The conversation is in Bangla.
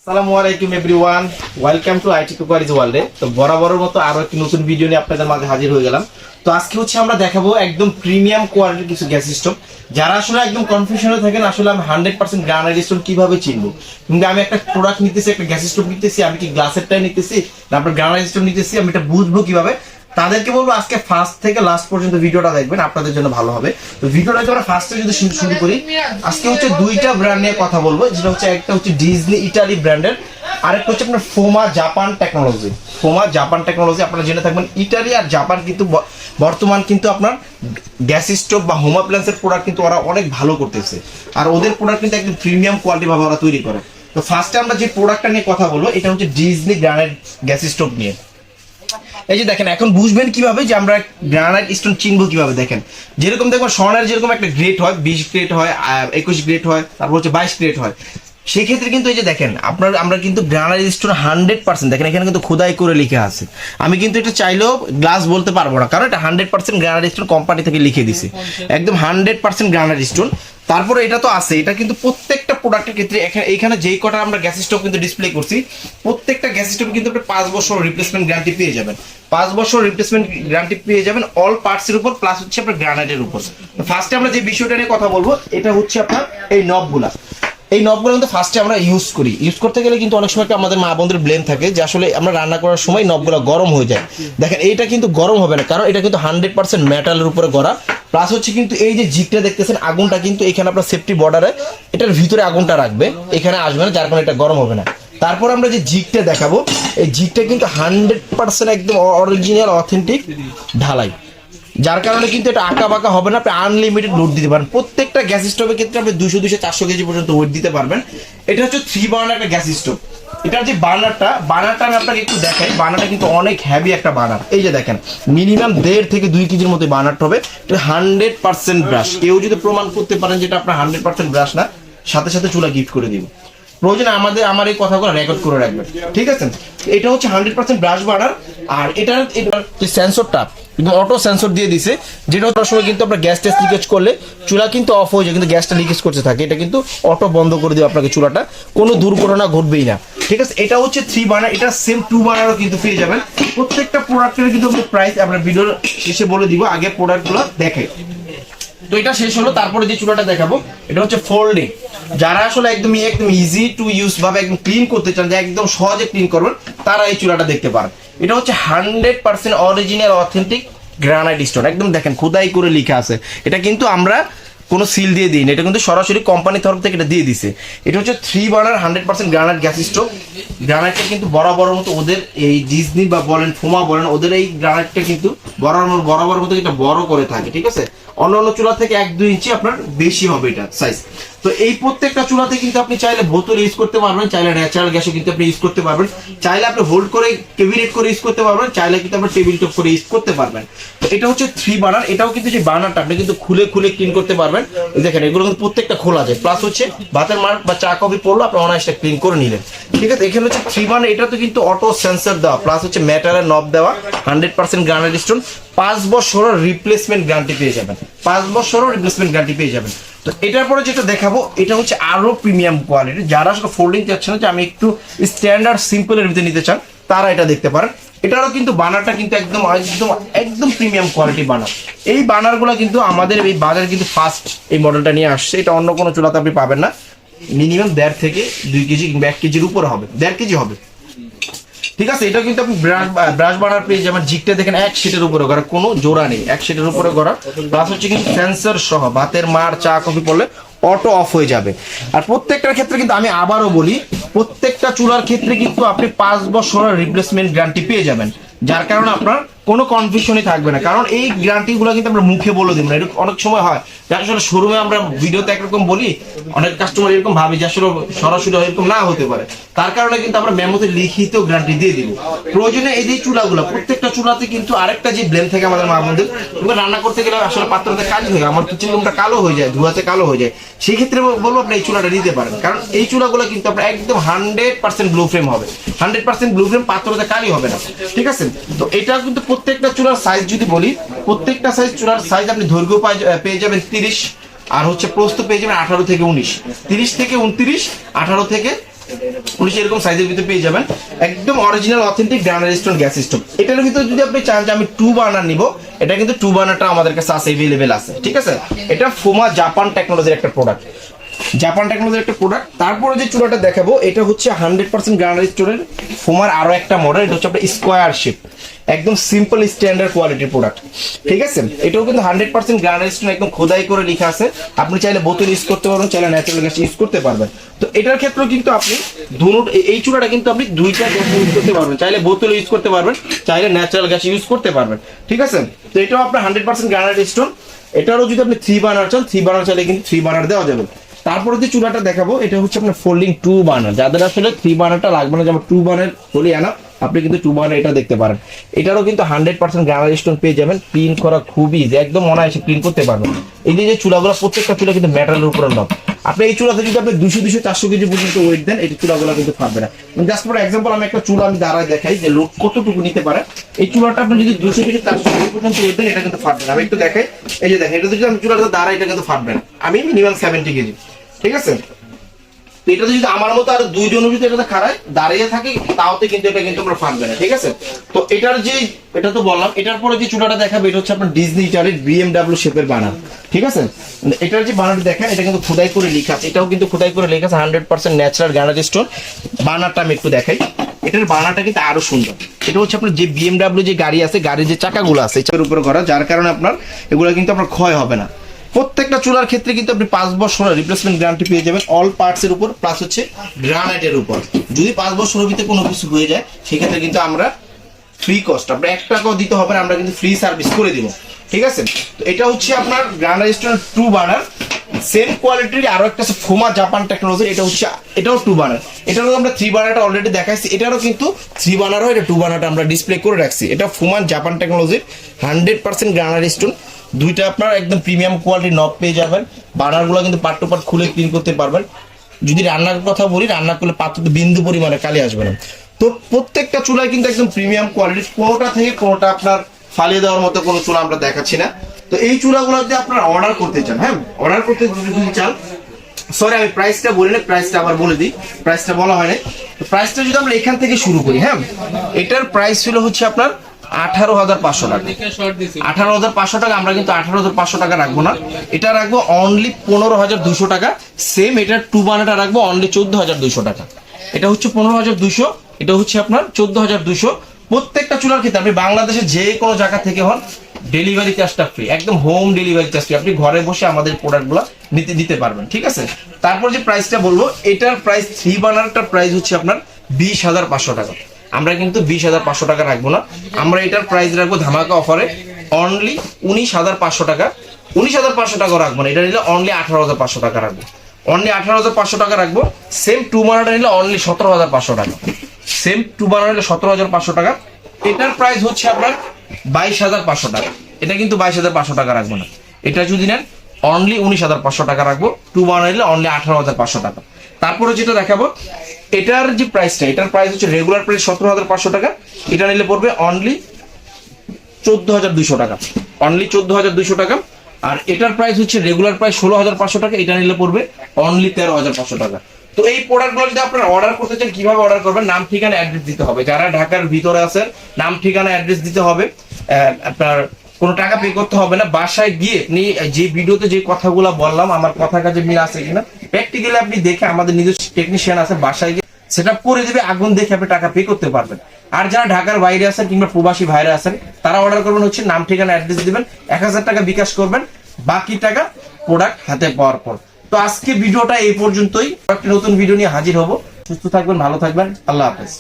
আসসালামু আলাইকুম everyone, welcome to IT cookeries ওয়ার্ল্ডে। তো বরাবরের মতো আরো একটি নতুন ভিডিও নিয়ে আপনাদের মাঝে হাজির হয়ে গেলাম। তো আজকে হচ্ছে আমরা দেখাবো একদম প্রিমিয়াম কোয়ালিটির কিছু গ্যাস স্টোভ। যারা আসলে একদম কনফিউশনে থাকেন আসলে আমি 100% গ্রানাইট স্টোভ কিভাবে চিনবো, কিন্তু আমি একটা প্রোডাক্ট নিতেছি, একটা গ্যাস স্টোভ নিতেছি, আমি কি গ্লাসেরটাই নিতেছি না আপনার গ্রানাইট স্টোভ নিতেছি, আমি এটা বুঝবো কিভাবে? তাদেরকে বলবো আজকে ফার্স্ট থেকে লাস্ট পর্যন্ত ভিডিওটা দেখবেন, আপনাদের জন্য ভালো হবে। তো ভিডিওটা আমরা ফার্স্টে যদি শুরু করি, আজকে হচ্ছে দুইটা ব্র্যান্ড নিয়ে কথা বলবো, যেটা হচ্ছে একটা হচ্ছে ডিজনি ইটালি ব্র্যান্ডের, আরেকটা হচ্ছে আপনার ফোমা জাপান টেকনোলজি। ফোমা জাপান টেকনোলজি আপনারা জেনে থাকবেন, ইটালি আর জাপান কিন্তু বর্তমান কিন্তু আপনার গ্যাস স্টোভ বা হোম অ্যাপ্লায়েন্সের প্রোডাক্ট কিন্তু ওরা অনেক ভালো করতেছে, আর ওদের প্রোডাক্ট কিন্তু একদম প্রিমিয়াম কোয়ালিটি ভাবে ওরা তৈরি করে। তো ফার্স্টে আমরা যে প্রোডাক্টটা নিয়ে কথা বলবো, এটা হচ্ছে ডিজনি গ্রানাইট গ্যাস স্টোভ নিয়ে। এই যে দেখেন, এখন বুঝবেন কিভাবে যে আমরা গ্রানাইট স্টোন চিনবো কিভাবে। দেখেন, যেরকম দেখবেন স্বর্ণের যেরকম একটা গ্রেড হয়, 20 গ্রেড হয়, 21 গ্রেড হয়, তারপর হচ্ছে 22 গ্রেড হয়। সেক্ষেত্রে কিন্তু এই যে দেখেন আমরা কিন্তু গ্রানাইট স্টোন 100% দেখেন এখানে কিন্তু খোদাই করে লিখে আছে। আমি কিন্তু এটা চাইলেও গ্লাস বলতে পারবো না, কারণ এটা 100% গ্রানাইট স্টোন কোম্পানি থেকে লিখে দিছে, একদম 100% গ্রানাইট স্টোন। তারপরে এটা তো আছে, এটা কিন্তু প্রত্যেকটা প্রোডাক্টের ক্ষেত্রে এখানে যেই কটা আমরা গ্যাস স্টোভ কিন্তু ডিসপ্লে করছি, প্রত্যেকটা গ্যাস স্টোভ কিন্তু আপনি 5 বছর রিপ্লেসমেন্ট গ্যারান্টি পেয়ে যাবেন। 5 বছর রিপ্লেসমেন্ট গ্যারান্টি পেয়ে যাবেন অল পার্টসের উপর, প্লাস হচ্ছে আপনার গ্রানাইটের উপর। ফার্স্টে আমরা যে বিষয়টা নিয়ে কথা বলবো, এটা হচ্ছে আপনার এই নবগুলা। এই নবগুলো কিন্তু ফার্স্টে আমরা ইউজ করতে গেলে কিন্তু অনেক সময় আমাদের মা বোনদের ব্লেম থাকে যে আসলে আমরা রান্না করার সময় নবগুলো গরম হয়ে যায়। দেখেন এইটা কিন্তু গরম হবে না, কারণ এটা কিন্তু 100% মেটালের উপরে গড়া। প্লাস হচ্ছে কিন্তু এই যে জিগটা দেখতেছেন, আগুনটা কিন্তু এখানে আপনার সেফটি বর্ডারে এটার ভিতরে আগুনটা রাখবে, এখানে আসবে না, যার কারণে এটা গরম হবে না। তারপর আমরা যে জিগটা দেখাবো, এই জিগটা কিন্তু 100% একদম অরিজিনাল অথেন্টিক ঢালাই, যার কারণে কিন্তু এটা আঁকা বাঁকা হবে না। আপনি আনলিমিটেড লোড দিতে পারেন। প্রত্যেকটা গ্যাস স্টোভের ক্ষেত্রে আপনি 200-400 কেজি পর্যন্ত ওয়েট দিতে পারবেন। এটা হচ্ছে 3 বার্নার একটা গ্যাস স্টোভ। এটার যে বার্নারটা আমি আপনাকে একটু দেখাই। বার্নারটা কিন্তু অনেক হেভি একটা বার্নার। এই যে দেখেন, মিনিমাম 1.5 থেকে 2 কেজির মতো বার্নারটা হবে। এটা 100% ব্রাশ। কেউ যদি প্রমাণ করতে পারেন যেটা আপনার 100% ব্রাশ না, সাথে সাথে চুলা গিফট করে দিব। প্রয়োজনে আমার এই কথাগুলো রেকর্ড করে রাখবেন, ঠিক আছে? এটা হচ্ছে 100% ব্রাশ বার্নার। আর এটার যে সেন্সরটা কিন্তু অটো সেন্সর দিয়ে দিছে, যেটা ওটার সময় কিন্তু আপনার গ্যাস টেস্ট লিকেজ করলে চুলা কিন্তু অফ হয়ে যায়, কিন্তু গ্যাসটা লিকেজ করতে থাকে, এটা কিন্তু অটো বন্ধ করে দেবে আপনাকে চুলাটা, কোনো দুর্ঘটনা ঘটবেই না, ঠিক আছে? এটা হচ্ছে 3 বার্নার। এটা সেম 2 বার্নারও কিন্তু পেয়ে যাবেন। প্রত্যেকটা প্রোডাক্টের কিন্তু প্রাইস আমরা ভিডিওর শেষে বলে দিব, আগে প্রোডাক্টগুলো দেখে। তো এটা শেষ হলো, তারপরে যে চুলাটা দেখাবো এটা হচ্ছে ফোল্ডিং। যারা আসলে একদম ইজি টু ইউজ ভাবে একদম ক্লিন করতে চান, যে একদম সহজে ক্লিন করবেন, তারা এই চুলাটা দেখতে পারেন। এটা হচ্ছে 100% অরিজিনাল অথেন্টিক গ্রানাইট স্টোন, একদম দেখেন খোদাই করে লেখা আছে। এটা কিন্তু আমরা কোনো সিল দিয়ে দিই না, এটা কিন্তু সরাসরি কোম্পানির তরফ থেকে এটা দিয়ে দিছে। এটা হচ্ছে 3 বার্নার 100% গ্রানাইট গ্যাস স্টোভ। গ্রানাইটটা কিন্তু বরাবর মতো ওদের এই ডিজনি বা বলেন ফোমা বলেন, ওদের এই গ্রানাইটটা কিন্তু বরাবর মতো এটা বড় করে থাকে, ঠিক আছে? অন্য চুলা থেকে 1-2 ইঞ্চি আপনার বেশি হবে এটা সাইজ। তো এই প্রত্যেকটা চুলাতে কিন্তু আপনি চাইলে বোতল ইউজ করতে পারবেন, চাইলে ন্যাচারাল গ্যাসও কিন্তু আপনি ইউজ করতে পারবেন, চাইলে আপনি হোল্ড করে ক্যাবিনেট করে ইউজ করতে পারবেন, চাইলে কিন্তু আপনি টেবিল টপ করে ইউজ করতে পারবেন। তো এটা হচ্ছে 3 বার্নার। এটাও কিন্তু যে বার্নারটা আপনি কিন্তু খুলে ক্লিন করতে পারবেন। দেখেন এগুলো কিন্তু প্রত্যেকটা খোলা যায়। প্লাস হচ্ছে ভাতের মার বা চা কফি পড়লো, আপনি অনায়াসটা ক্লিন করে নিলেন, ঠিক আছে? এখানে হচ্ছে 3 বার্নার। এটা তো কিন্তু অটো সেন্সর দেওয়া, প্লাস হচ্ছে মেটালের নব দেওয়া, 100% গ্রানাইট স্টোন। 5 বছরের রিপ্লেসমেন্ট গ্যারান্টি পেয়ে যাবেন, 5 বছরের রিপ্লেসমেন্ট গ্যারান্টি পেয়ে যাবেন। তো এটার পরে যেটা দেখাবো, এটা হচ্ছে আরো প্রিমিয়াম কোয়ালিটি। যারা আসলে ফোল্ডিং চাচ্ছেন না, যে আমি একটু স্ট্যান্ডার্ড সিম্পলের ভিতরে নিতে চান, তারা এটা দেখতে পারেন। এটারও কিন্তু বানারটা কিন্তু একদম প্রিমিয়াম কোয়ালিটি বানার। এই বানারগুলো কিন্তু আমাদের এই বাজারে কিন্তু ফার্স্ট এই মডেলটা নিয়ে আসছে। এটা অন্য কোনো চুলাতে আপনি পাবেন না। মিনিমাম 1.5 থেকে 2 কেজি কিংবা 1 কেজির উপরে হবে, 1.5 কেজি হবে, ঠিক আছে? এটা কিন্তু আপনি ব্রাশ বানার পেয়ে যাবেন। জিগটা দেখেন 1 শিটের উপরে করা, কোনো জোড়া নেই, 1 শিটের উপরে করা। প্লাস হচ্ছে কিন্তু সেন্সর সহ ভাতের মার চা কফি পড়লে অটো অফ হয়ে যাবে। আর প্রত্যেকটার ক্ষেত্রে কিন্তু আমি আবারও বলি, প্রত্যেকটা চুলার ক্ষেত্রে কিন্তু আপনি 5 বছরের রিপ্লেসমেন্ট গ্যারান্টি পেয়ে যাবেন, যার কারণে আপনার কোনো কনফিউশনই থাকবে না। কারণ এই গ্যারান্টিগুলো কিন্তু আমরা মুখে বলে দিব না। এরকম অনেক সময় হয় যে আসলে শোরুমে আমরা ভিডিওতে একরকম বলি, অনেক কাস্টমার এরকম ভাবে যে আসলে সরাসরি এরকম না হতে পারে। তার কারণে কিন্তু আমরা মেমোতে লিখিত গ্যারান্টি দিয়ে দিব। প্রয়োজনে এই যে চুলাগুলো, প্রত্যেকটা চুলাতে কিন্তু আরেকটা যে ব্লেম থাকে আমাদের মা বোনদের, রান্না করতে গেলে আসলে পাত্রতে কালি হয়ে আমার কিচেন রুমটা কালো হয়ে যায়, ধোঁয়াতে কালো হয়ে যায়। সেই ক্ষেত্রে বলবো আপনি এই চুলাটা নিতে পারেন, কারণ এই চুলাগুলো কিন্তু আপনার একদম 100% ব্লু ফ্রেম হবে, 100% ব্লু ফ্রেম, পাত্রতে কালি হবে না, ঠিক আছে? তো এটা কিন্তু প্রত্যেকটা চুলার সাইজ যদি বলি, প্রত্যেকটা চুলার সাইজ আপনি দৈর্ঘ্য পেয়ে যাবেন 30, আর হচ্ছে প্রস্থ পেয়ে যাবেন 18 থেকে 19, 30 থেকে 29, 18 থেকে 19 এরকম সাইজের ভিতরে পেয়ে যাবেন, একদম original authentic granite stone gas stove. এটার ভিতরে যদি আপনি চান যে আমি 2 বার্নার নিব, এটা কিন্তু 2 বার্নারটা আমাদের কাছে আছে, अवेलेबल আছে, ঠিক আছে। এটা ফুমা জাপান টেকনোলজির একটা প্রোডাক্ট, জাপান টেকনোলজির একটা প্রোডাক্ট। তারপরে যে চুলাটা দেখাবো এটা হচ্ছে 100% গ্রানাইট স্টোনের ফুমার আরো একটা মডেল, এটা হচ্ছে আপনার স্কোয়ার শেপ, একদম সিম্পল স্ট্যান্ডার্ড কোয়ালিটির প্রোডাক্ট, ঠিক আছে। এটাও কিন্তু 100% গ্রানাইট স্টোন, একদম খোদাই করে লেখা আছে। আপনি চাইলে বোতল ইউজ করতে পারবেন, চাইলে ন্যাচারাল গ্যাস ইউজ করতে পারবেন। তো এটার ক্ষেত্রেও কিন্তু আপনি এই চুলাটা কিন্তু আপনি দুইটা গ্যাস ইউজ করতে পারবেন, চাইলে বোতল ইউজ করতে পারবেন, চাইলে ন্যাচারাল গ্যাস ইউজ করতে পারবেন, ঠিক আছে। তো এটাও আপনার 100% গ্রানাইট স্টোন। এটারও যদি আপনি 3 বার্নার চান, 3 বার্নার চাইলে কিন্তু 3 বার্নার দেওয়া যাবে। তারপরে যে চুলাটা দেখাবো এটা হচ্ছে আপনার ফোল্ডিং 2 বার্নার, যাদের আসলে 3 বার্নারটা লাগবে না, যেমন 2 বার্নার বলি আনা, আপনি কিন্তু 2 বার্নার এটা দেখতে পারেন। এটারও কিন্তু 100% গ্রানাইট স্টোন পেয়ে যাবেন, ক্লিন করা খুবই ইজি, একদম অনায়াসে ক্লিন করতে পারবেন। এই যে চুলাগুলো প্রত্যেকটা চুলা কিন্তু মেটালের উপরে নক। আপনি এই চুলাতে যদি আপনি 200-400 কেজি পর্যন্ত ওয়েট দেন, এই চুলাগুলো কিন্তু ফাটবে না। জাস্ট ফর এক্সাম্পল আমি একটা চুলা আমি দাঁড়ায় দেখাই যে লোড কতটুকু নিতে পারে। এই চুলাটা আপনি যদি 200-400 কেজি পর্যন্ত ওয়েট দেন, এটা কিন্তু ফাটবে না। আমি একটু দেখাই, এই যে দেখেন, এটা যদি আমি চুলাটা দাঁড়াই, এটা কিন্তু ফাটবে না। আমি মিনিমাম 70 কেজি, ঠিক আছে। তো এটা যদি আমার মতো আর দুইজনের যদি এটাতে খাড়ায় দাঁড়িয়ে থাকে, তাওতে কিন্তু এটা কিন্তু আমরা ফাটবে না, ঠিক আছে। তো এটার যে এটা তো বললাম, এটার পরে যে চুলাটা দেখাবে এটা হচ্ছে আপনার ডিজনি ইটালির BMW শেপের বানার, ঠিক আছে। এটার যে বানারটি দেখেন, এটা কিন্তু খোদাই করে লেখা আছে, এটাও কিন্তু খোদাই করে লেখা আছে 100% ন্যাচারাল গ্রানাইট স্টোন। বানারটা আমি একটু দেখাই, এটার বানারটা কিন্তু আরো সুন্দর। এটা হচ্ছে আপনার যে BMW যে গাড়ি আছে, গাড়ির যে চাকাগুলো আছে এটার উপরে করা, যার কারণে আপনার এগুলো কিন্তু আপনার ক্ষয় হবে না। প্রত্যেকটা চুলার ক্ষেত্রে কিন্তু আপনি 5 বছরের রিপ্লেসমেন্ট গ্যারান্টি পেয়ে যাবেন, অল পার্টস এর উপর, প্লাস হচ্ছে গ্রানাইটের উপর। যদি 5 বছরের ভিতরে কোনো কিছু হয়ে যায়, সেক্ষেত্রে কিন্তু আমরা ফ্রি কস্ট, আপনার 1 টাকাও দিতে হবে না, আমরা কিন্তু ফ্রি সার্ভিস করে দিব, ঠিক আছে। তো এটা হচ্ছে আপনার গ্রানাইট স্টোনের 2 বার্নার। সেম কোয়ালিটির আরো একটা আছে ফুমা জাপান টেকনোলজি, এটাও 2 বার্নার। এটারও আমরা 3 বার্নারটা অলরেডি দেখাইছি, এটারও কিন্তু 3 বার্নার হয়, এটা 2 বার্নারটা আমরা ডিসপ্লে করে রাখছি। এটা ফুমা জাপান টেকনোলজির 100% গ্রানাইট স্টোন। দুইটা আপনার একদম প্রিমিয়াম কোয়ালিটির নব পেয়ে যাবেন। বার্নারগুলো কিন্তু পার্ট টু পার্ট খুলে ক্লিন করতে পারবেন। যদি রান্নার কথা বলি, রান্না করলে পাত্রতে বিন্দু পরিমাণে কালি আসবে না। তো প্রত্যেকটা চুলায় কিন্তু একদম প্রিমিয়াম কোয়ালিটির, কোনোটা থেকে কোনোটা আপনার ফালিয়ে দেওয়ার মতো কোনো চুলা আমরা দেখাচ্ছি না। তো এই চুলাগুলো যদি আপনারা অর্ডার করতে চান, হ্যাঁ অর্ডার করতে যদি চান, সরি আমি প্রাইসটা বলি না, প্রাইসটা আবার বলে দিই, প্রাইসটা বলা হয় না। প্রাইসটা যদি আমরা এখান থেকে শুরু করি, হ্যাঁ এটার প্রাইস ছিল হচ্ছে আপনার 18,500 টাকা। 18,500 টাকা, আমরা কিন্তু 18,500 টাকা রাখবো না, এটা রাখবো অনলি 15,200 টাকা। সেম এটার 2 বার্নারটা রাখবো অনলি 14,200 টাকা। এটা হচ্ছে 15,200, এটা হচ্ছে আপনার 14,200। প্রত্যেকটা চুলার ক্ষেত্রে আপনি বাংলাদেশের যে কোনো জায়গা থেকে হন, ডেলিভারি চার্জটা ফ্রি, একদম হোম ডেলিভারি চার্জ ফ্রি। আপনি ঘরে বসে আমাদের প্রোডাক্টগুলো দিতে পারবেন, ঠিক আছে। তারপর যে প্রাইসটা বলবো, এটার প্রাইস 3 বার্নারটার প্রাইস হচ্ছে আপনার 20,500 টাকা। আমরা কিন্তু 20,500 টাকা রাখবো না, আমরা এটার প্রাইস রাখবো ধামাকা অফারে অনলি 19,500 টাকা। 19,500 টাকা রাখবো না, এটা নিলে অনলি 18,500 টাকা রাখবো, অনলি 18,500 টাকা রাখবো। সেম 2 বার্নারটা নিলে অনলি 17,500 টাকা, সেম 2 বার্নার নিলে 17,500 টাকা। এটার প্রাইস হচ্ছে আপনার 22,500 টাকা, এটা কিন্তু 22,500 টাকা রাখবো না, এটা যদি নেন অনলি 19,500 টাকা রাখবো। 2 বার্নার নিলে অনলি 18,500 টাকা। তারপরে যেটা দেখাবো, এটার যে প্রাইসটা, এটার প্রাইস হচ্ছে রেগুলার প্রাইস 17,500 টাকা, এটা নিলে পড়বে অনলি 14,200 টাকা, অনলি 14,200 টাকা। আর এটার প্রাইস হচ্ছে রেগুলার প্রাইস 16,500 টাকা, এটা নিলে পড়বে অনলি 13,500 টাকা। তো এই প্রোডাক্টগুলো যদি আপনারা অর্ডার করতে চান, কিভাবে অর্ডার করবেন, নাম ঠিকানা অ্যাড্রেস দিতে হবে। যারা ঢাকার ভিতরে আছেন, নাম ঠিকানা অ্যাড্রেস দিতে হবে, আপনার কোনো টাকা পে করতে হবে না। বাসায় গিয়ে আপনি যে ভিডিওতে যে কথাগুলো বললাম, আমার কথা কাজে মিল আছে কিনা প্র্যাকটিক্যালি আপনি দেখে, আমাদের নিজস্ব টেকনিশিয়ান আছে, বাসায় গিয়ে সেটআপ করে দিবে, আগুন দেখে আপনি টাকা পে করতে পারবেন। আর যারা ঢাকার বাইরে আছেন কিংবা প্রবাসী ভাইরা আছেন, তারা অর্ডার করবেন হচ্ছে নাম ঠিকানা অ্যাড্রেস দিবেন, 1,000 টাকা বিকাশ করবেন, বাকি টাকা প্রোডাক্ট হাতে পাওয়ার পর। তো আজকে ভিডিওটা এই পর্যন্তই, একটা নতুন ভিডিও নিয়ে হাজির হব। সুস্থ থাকবেন, ভালো থাকবেন, আল্লাহ হাফেজ।